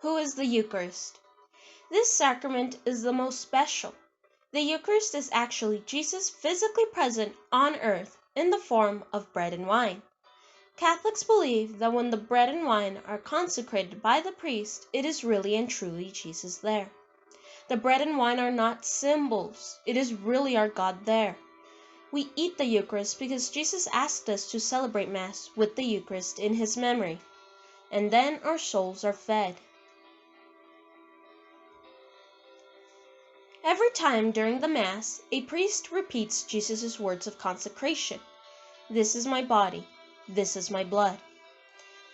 Who is the Eucharist? This sacrament is the most special. The Eucharist is actually Jesus physically present on earth in the form of bread and wine. Catholics believe that when the bread and wine are consecrated by the priest, it is really and truly Jesus there. The bread and wine are not symbols, it is really our God there. We eat the Eucharist because Jesus asked us to celebrate Mass with the Eucharist in His memory, and then our souls are fed. Every time during the Mass, a priest repeats Jesus' words of consecration. This is my body, this is my blood.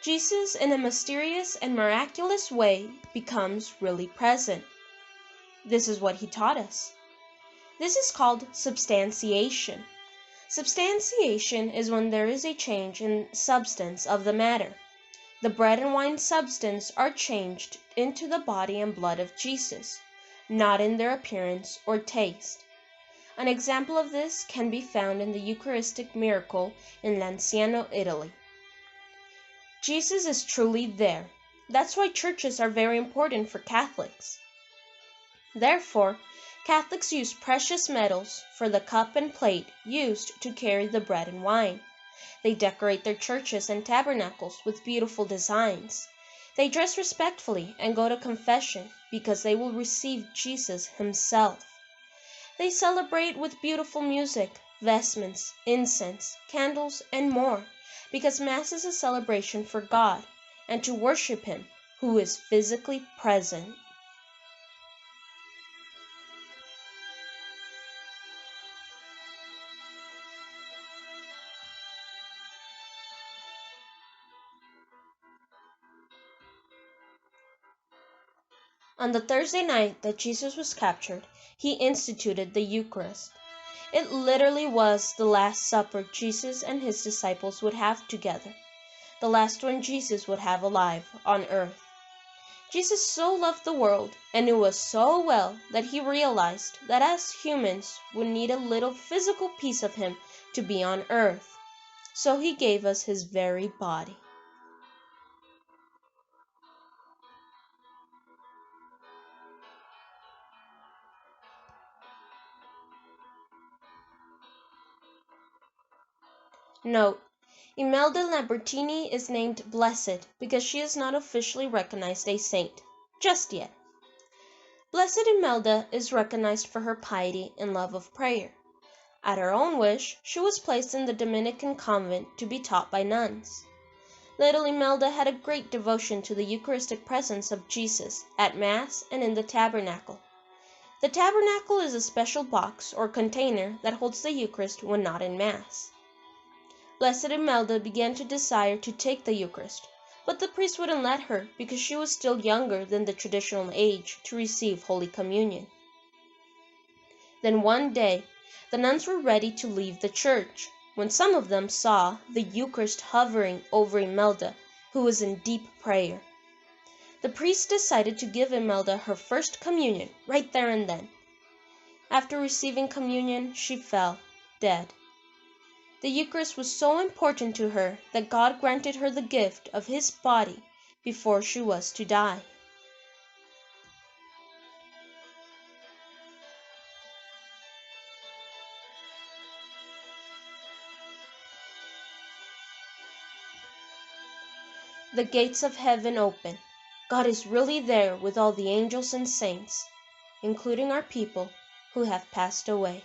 Jesus, in a mysterious and miraculous way, becomes really present. This is what He taught us. This is called substantiation. Substantiation is when there is a change in substance of the matter. The bread and wine substance are changed into the body and blood of Jesus, not in their appearance or taste. An example of this can be found in the Eucharistic miracle in Lanciano, Italy. Jesus is truly there. That's why churches are very important for Catholics. Therefore, Catholics use precious metals for the cup and plate used to carry the bread and wine. They decorate their churches and tabernacles with beautiful designs. They dress respectfully and go to confession because they will receive Jesus Himself. They celebrate with beautiful music, vestments, incense, candles, and more, because Mass is a celebration for God and to worship Him who is physically present. On the Thursday night that Jesus was captured, He instituted the Eucharist. It literally was the last supper Jesus and His disciples would have together, the last one Jesus would have alive on earth. Jesus so loved the world and knew us so well that He realized that as humans would need a little physical piece of Him to be on earth. So He gave us His very body. Note: Imelda Lambertini is named Blessed because she is not officially recognized a saint, just yet. Blessed Imelda is recognized for her piety and love of prayer. At her own wish, she was placed in the Dominican convent to be taught by nuns. Little Imelda had a great devotion to the Eucharistic presence of Jesus at Mass and in the tabernacle. The tabernacle is a special box or container that holds the Eucharist when not in Mass. Blessed Imelda began to desire to take the Eucharist, but the priest wouldn't let her because she was still younger than the traditional age to receive Holy Communion. Then one day, the nuns were ready to leave the church, when some of them saw the Eucharist hovering over Imelda, who was in deep prayer. The priest decided to give Imelda her first communion right there and then. After receiving communion, she fell dead. The Eucharist was so important to her that God granted her the gift of His body before she was to die. The gates of heaven open. God is really there with all the angels and saints, including our people who have passed away.